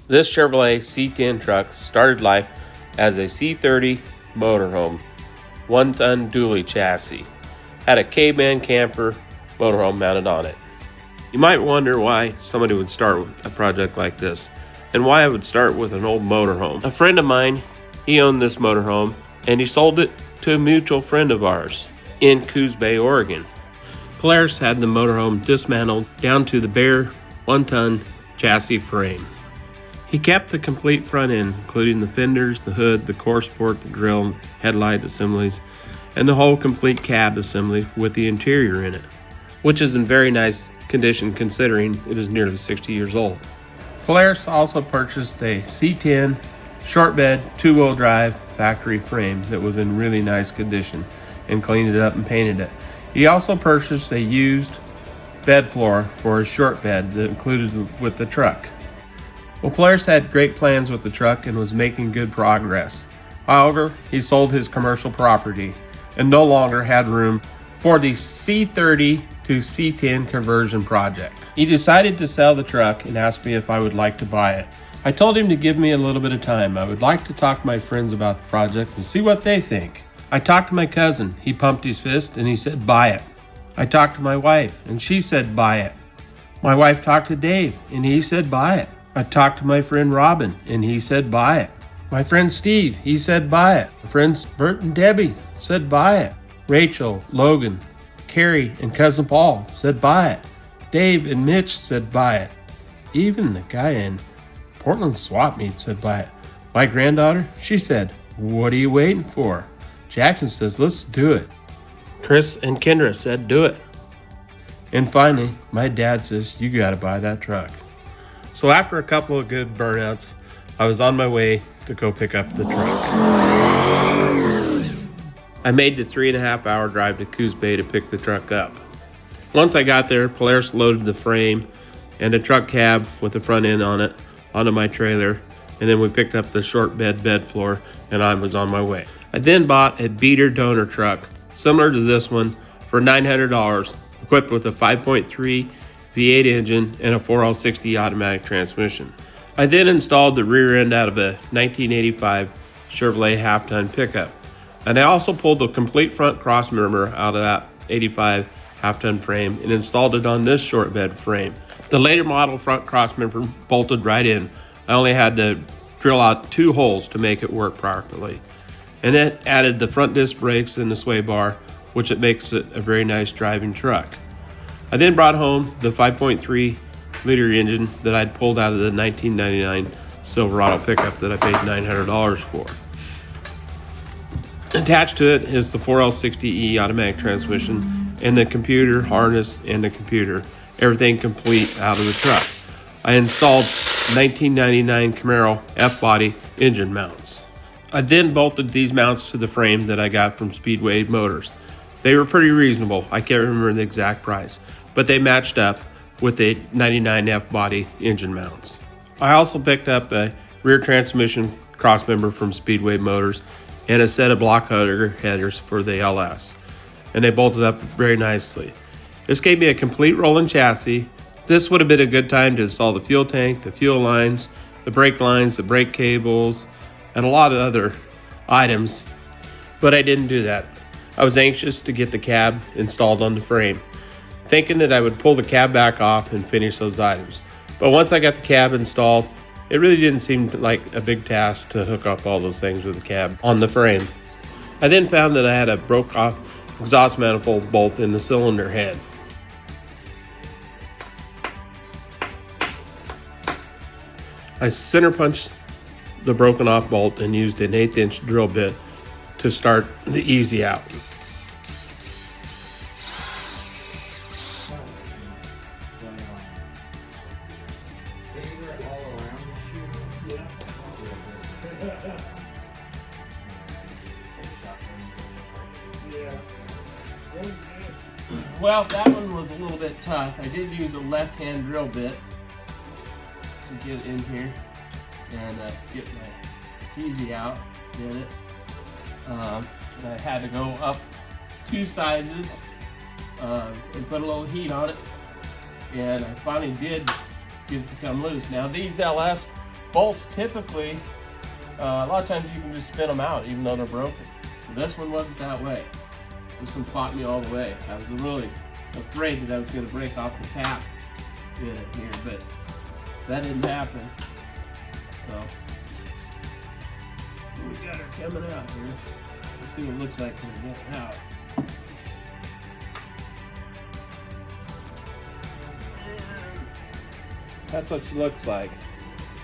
This Chevrolet C10 truck started life as a C30 motorhome, 1-ton dually chassis. Had a Caveman camper motorhome mounted on it. You might wonder why somebody would start a project like this, and why I would start with an old motorhome. A friend of mine, he owned this motorhome, and he sold it to a mutual friend of ours in Coos Bay, Oregon. Polaris had the motorhome dismantled down to the bare 1-ton chassis frame. He kept the complete front end, including the fenders, the hood, the core support, the grille, headlight assemblies, and the whole complete cab assembly with the interior in it, which is in very nice condition considering it is nearly 60 years old. Polaris also purchased a C10 short bed 2-wheel drive factory frame that was in really nice condition and cleaned it up and painted it. He also purchased a used bed floor for his short bed that included with the truck. Well, Polaris had great plans with the truck and was making good progress. However, he sold his commercial property and no longer had room for the C30 to C10 conversion project. He decided to sell the truck and asked me if I would like to buy it. I told him to give me a little bit of time. I would like to talk to my friends about the project and see what they think. I talked to my cousin. He pumped his fist and he said, buy it. I talked to my wife and she said, buy it. My wife talked to Dave and he said, buy it. I talked to my friend Robin and he said, buy it. My friend Steve, he said, buy it. My friends Bert and Debbie said, buy it. Rachel, Logan, Carrie, and cousin Paul said, buy it. Dave and Mitch said, buy it. Even the guy in Portland swap meet said, buy it. My granddaughter, she said, what are you waiting for? Jackson says, let's do it. Chris and Kendra said, do it. And finally, my dad says, you gotta buy that truck. So after a couple of good burnouts, I was on my way to go pick up the truck. I made the 3.5-hour drive to Coos Bay to pick the truck up. Once I got there, Polaris loaded the frame and a truck cab with the front end on it onto my trailer, and then we picked up the short bed floor and I was on my way. I then bought a beater donor truck similar to this one for $900, equipped with a 5.3 V8 engine and a 4L60 automatic transmission. I then installed the rear end out of a 1985 Chevrolet half-ton pickup. And I also pulled the complete front cross member out of that 85 half-ton frame and installed it on this short bed frame. The later model front cross member bolted right in. I only had to drill out 2 holes to make it work properly. And it added the front disc brakes and the sway bar, which it makes it a very nice driving truck. I then brought home the 5.3 liter engine that I'd pulled out of the 1999 Silverado pickup that I paid $900 for. Attached to it is the 4L60E automatic transmission and the computer harness and the computer, everything complete out of the truck. I installed 1999 Camaro F-body engine mounts. I then bolted these mounts to the frame that I got from Speedway Motors. They were pretty reasonable. I can't remember the exact price, but they matched up with the 99 F-body engine mounts. I also picked up a rear transmission crossmember from Speedway Motors and a set of block headers for the LS, and they bolted up very nicely. This gave me a complete rolling chassis. This would have been a good time to install the fuel tank, the fuel lines, the brake cables, and a lot of other items, but I didn't do that. I was anxious to get the cab installed on the frame, thinking that I would pull the cab back off and finish those items. But once I got the cab installed, it really didn't seem like a big task to hook up all those things with the cab on the frame. I then found that I had a broke off exhaust manifold bolt in the cylinder head. I center punched the broken off bolt and used an 1/8" drill bit to start the easy out. Well, that one was a little bit tough. I did use a left-hand drill bit to get in here and get my easy out in it. I had to go up 2 sizes and put a little heat on it, and I finally did get it to come loose. Now these LS bolts typically, a lot of times you can just spin them out even though they're broken. This one wasn't that way. This one fought me all the way. I was really afraid that I was going to break off the tap in it here, but that didn't happen. So we got her coming out here. Let's see what it looks like when we get out. That's what she looks like.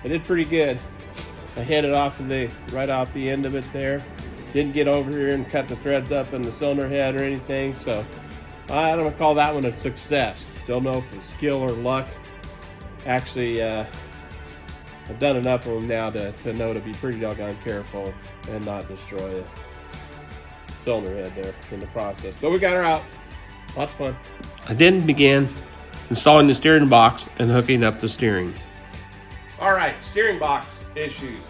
I did pretty good. I hit it off of right off the end of it there. Didn't get over here and cut the threads up in the cylinder head or anything, so I don't call that one a success. Don't know if it's skill or luck. Actually, I've done enough of them now to know to be pretty doggone careful and not destroy the cylinder head there in the process. But we got her out. Lots of fun. I then began installing the steering box and hooking up the steering. All right, steering box issues.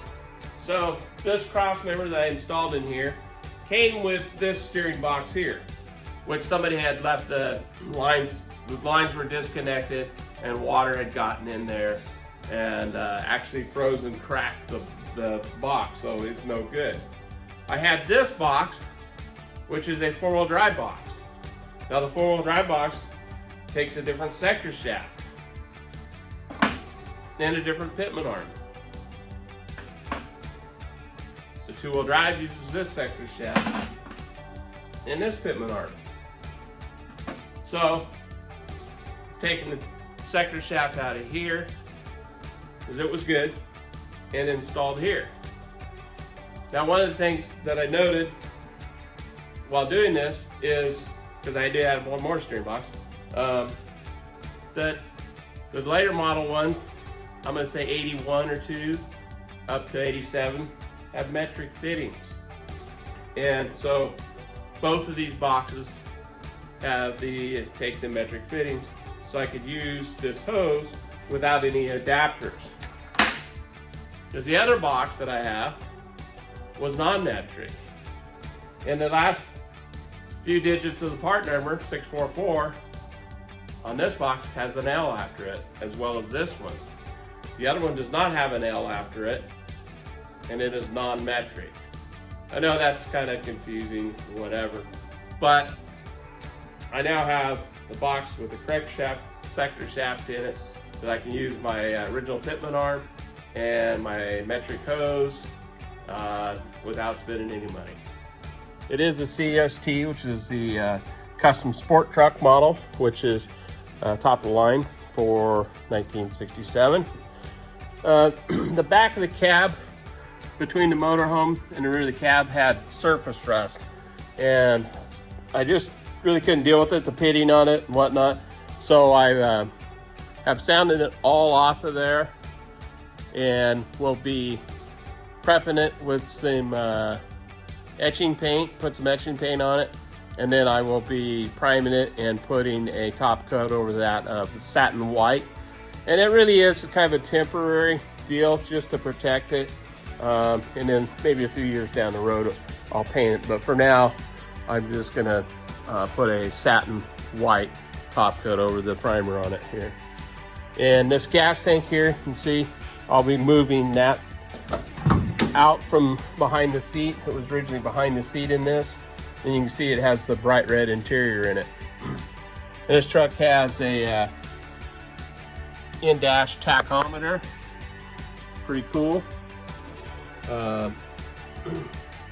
So this cross member that I installed in here came with this steering box here, which somebody had left the lines were disconnected and water had gotten in there and actually frozen cracked the box, so it's no good. I had this box, which is a four-wheel drive box. Now the four-wheel drive box takes a different sector shaft and a different pitman arm. The two-wheel drive uses this sector shaft and this pitman arm. So, taking the sector shaft out of here, because it was good, and installed here. Now, one of the things that I noted while doing this is, because I do have one more steering box, that the later model ones, I'm going to say 81 or 2 up to 87, have metric fittings. And so both of these boxes have take the metric fittings, so I could use this hose without any adapters. Because the other box that I have was non-metric. And the last few digits of the part number, 644, on this box has an L after it, as well as this one. The other one does not have an L after it, and it is non-metric. I know that's kind of confusing, whatever, but I now have the box with the correct sector shaft in it that I can use my original pitman arm and my metric hose without spending any money. It is a CST, which is the custom sport truck model, which is top of the line for 1967. The back of the cab between the motorhome and the rear of the cab had surface rust, and I just really couldn't deal with it, the pitting on it and whatnot. So I have sanded it all off of there, and will be prepping it with some etching paint, put some etching paint on it, and then I will be priming it and putting a top coat over that of satin white. And it really is kind of a temporary deal just to protect it. And then maybe a few years down the road I'll paint it, but for now I'm just gonna put a satin white top coat over the primer on it here. And this gas tank here, you can see I'll be moving that out from behind the seat. It was originally behind the seat in this, and you can see it has the bright red interior in it. And this truck has a in-dash tachometer, pretty cool.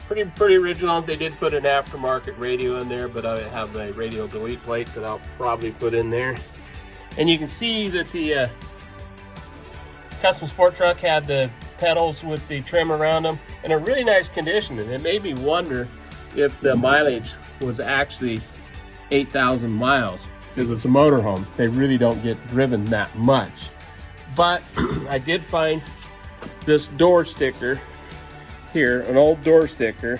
Pretty original. They did put an aftermarket radio in there, but I have a radio delete plate that I'll probably put in there. And you can see that the custom sport truck had the pedals with the trim around them in a really nice condition, and it made me wonder if the mileage was actually 8,000 miles, because it's a motorhome. They really don't get driven that much. But I did find this door sticker here, an old door sticker,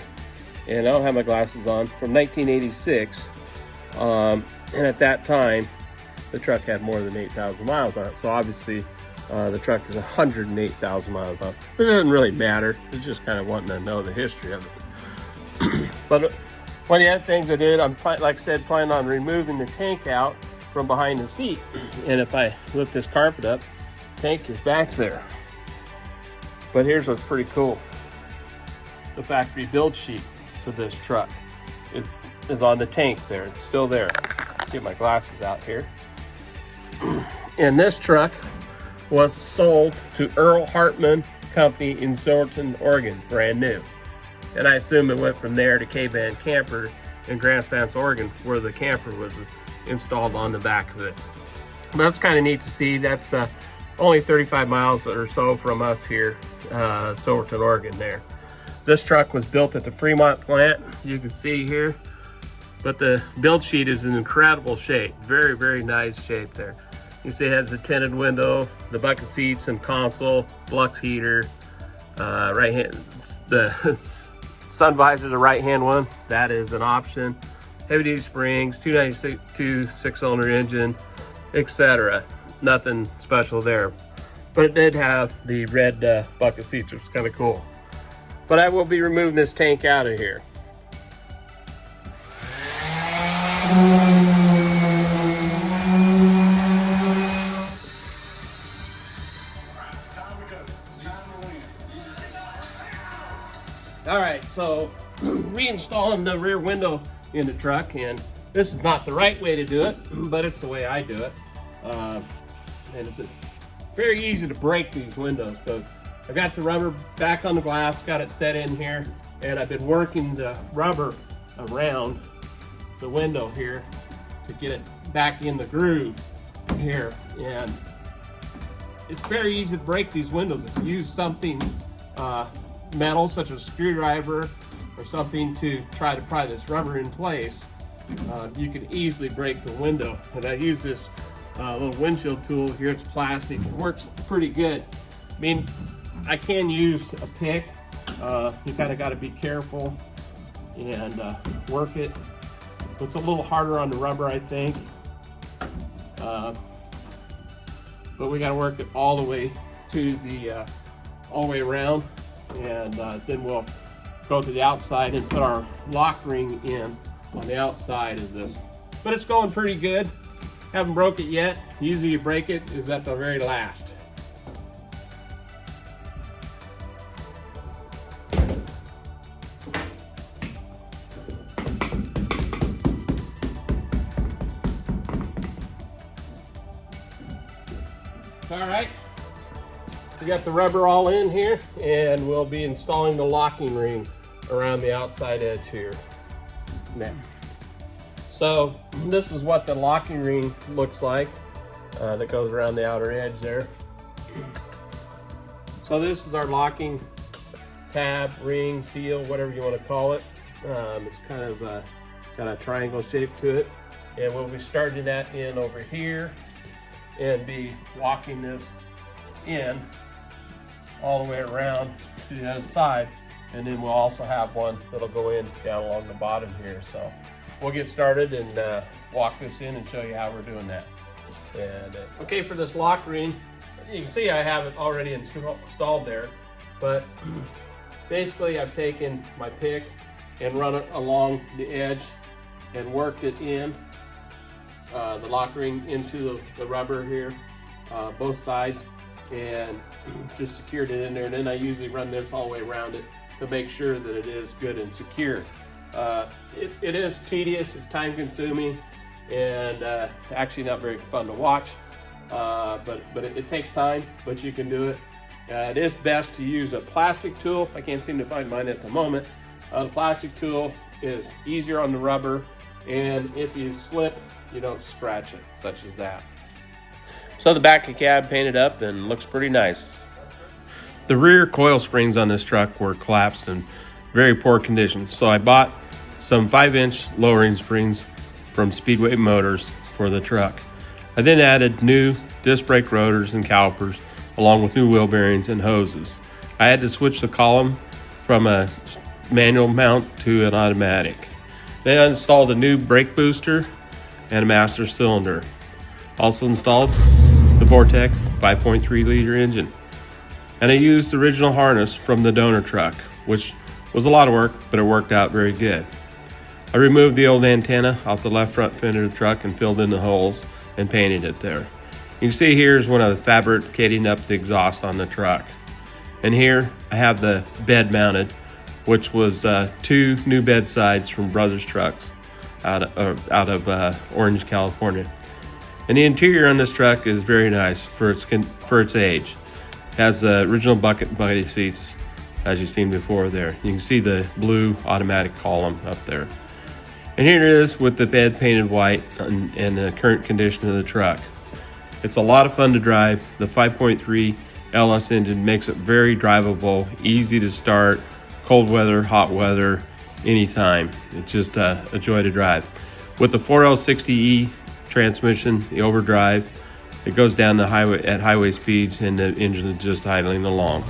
and I don't have my glasses on, from 1986. And at that time, the truck had more than 8,000 miles on it. So obviously, the truck is 108,000 miles on it. It doesn't really matter. It's just kind of wanting to know the history of it. But one of the other things I did, like I said, planning on removing the tank out from behind the seat. And if I lift this carpet up, tank is back there. But here's what's pretty cool. The factory build sheet for this truck. It is on the tank there. It's still there. Get my glasses out here. And this truck was sold to Earl Hartman Company in Silverton, Oregon, brand new. And I assume it went from there to Caveman Camper in Grants, Oregon, where the camper was installed on the back of it. But that's kind of neat to see. That's only 35 miles or so from us here, Silverton, Oregon there. This truck was built at the Fremont plant, you can see here. But the build sheet is in incredible shape. Very, very nice shape there. You see it has the tinted window, the bucket seats and console, flux heater, right hand, the sun visor, the right hand one, that is an option. Heavy duty springs, 292 6-cylinder engine, etc. Nothing special there. But it did have the red bucket seats, which is kind of cool. But I will be removing this tank out of here. All right, so reinstalling the rear window in the truck, and this is not the right way to do it, but it's the way I do it. And it's very easy to break these windows, but I got the rubber back on the glass, got it set in here, and I've been working the rubber around the window here to get it back in the groove here. And it's very easy to break these windows. If you use something metal, such as a screwdriver or something, to try to pry this rubber in place, you can easily break the window. And I use this little windshield tool here. It's plastic. It works pretty good. I mean, I can use a pick. You kind of got to be careful and work it. It's a little harder on the rubber, I think. But we got to work it all the way to the all the way around, and then we'll go to the outside and put our lock ring in on the outside of this. But it's going pretty good. Haven't broke it yet. Usually you break it is at the very last. All right, we got the rubber all in here, and we'll be installing the locking ring around the outside edge here now. So this is what the locking ring looks like that goes around the outer edge there. So this is our locking tab, ring, seal, whatever you want to call it. It's kind of got a triangle shape to it, and we'll be starting that in over here and be walking this in all the way around to the other side, and then we'll also have one that'll go in down along the bottom here. So we'll get started and walk this in and show you how we're doing that. And okay, for this lock ring, you can see I have it already installed there, but basically I've taken my pick and run it along the edge and worked it in the lock ring into the rubber here, both sides, and just secured it in there. And then I usually run this all the way around it to make sure that it is good and secure. It is tedious, it's time consuming, and actually not very fun to watch, but it takes time, but you can do it. It is best to use a plastic tool. I can't seem to find mine at the moment. The plastic tool is easier on the rubber, and if you slip, you don't scratch it, such as that. So the back of the cab painted up and looks pretty nice. The rear coil springs on this truck were collapsed in very poor condition, so I bought some 5-inch lowering springs from Speedway Motors for the truck. I then added new disc brake rotors and calipers, along with new wheel bearings and hoses. I had to switch the column from a manual mount to an automatic. Then I installed a new brake booster and a master cylinder. Also installed the Vortec 5.3 liter engine. And I used the original harness from the donor truck, which was a lot of work, but it worked out very good. I removed the old antenna off the left front fender of the truck and filled in the holes and painted it there. You can see here's when I was fabricating up the exhaust on the truck. And here I have the bed mounted, which was 2 new bed sides from Brothers Trucks out of Orange, California. And the interior on this truck is very nice for its age. It has the original bucket body seats, as you've seen before there. You can see the blue automatic column up there. And here it is with the bed painted white and the current condition of the truck. It's a lot of fun to drive. The 5.3 LS engine makes it very drivable, easy to start, cold weather, hot weather, anytime. It's just a joy to drive. With the 4L60E transmission, the overdrive, it goes down the highway at highway speeds, and the engine is just idling along.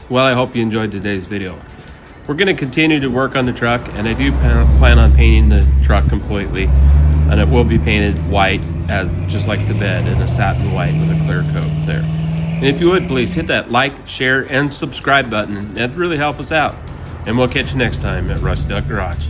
Well, I hope you enjoyed today's video. We're going to continue to work on the truck, and I do plan on painting the truck completely, and it will be painted white, as just like the bed, in a satin white with a clear coat there. And if you would, please hit that like, share, and subscribe button. That'd really help us out. And we'll catch you next time at Rusty Duck Garage.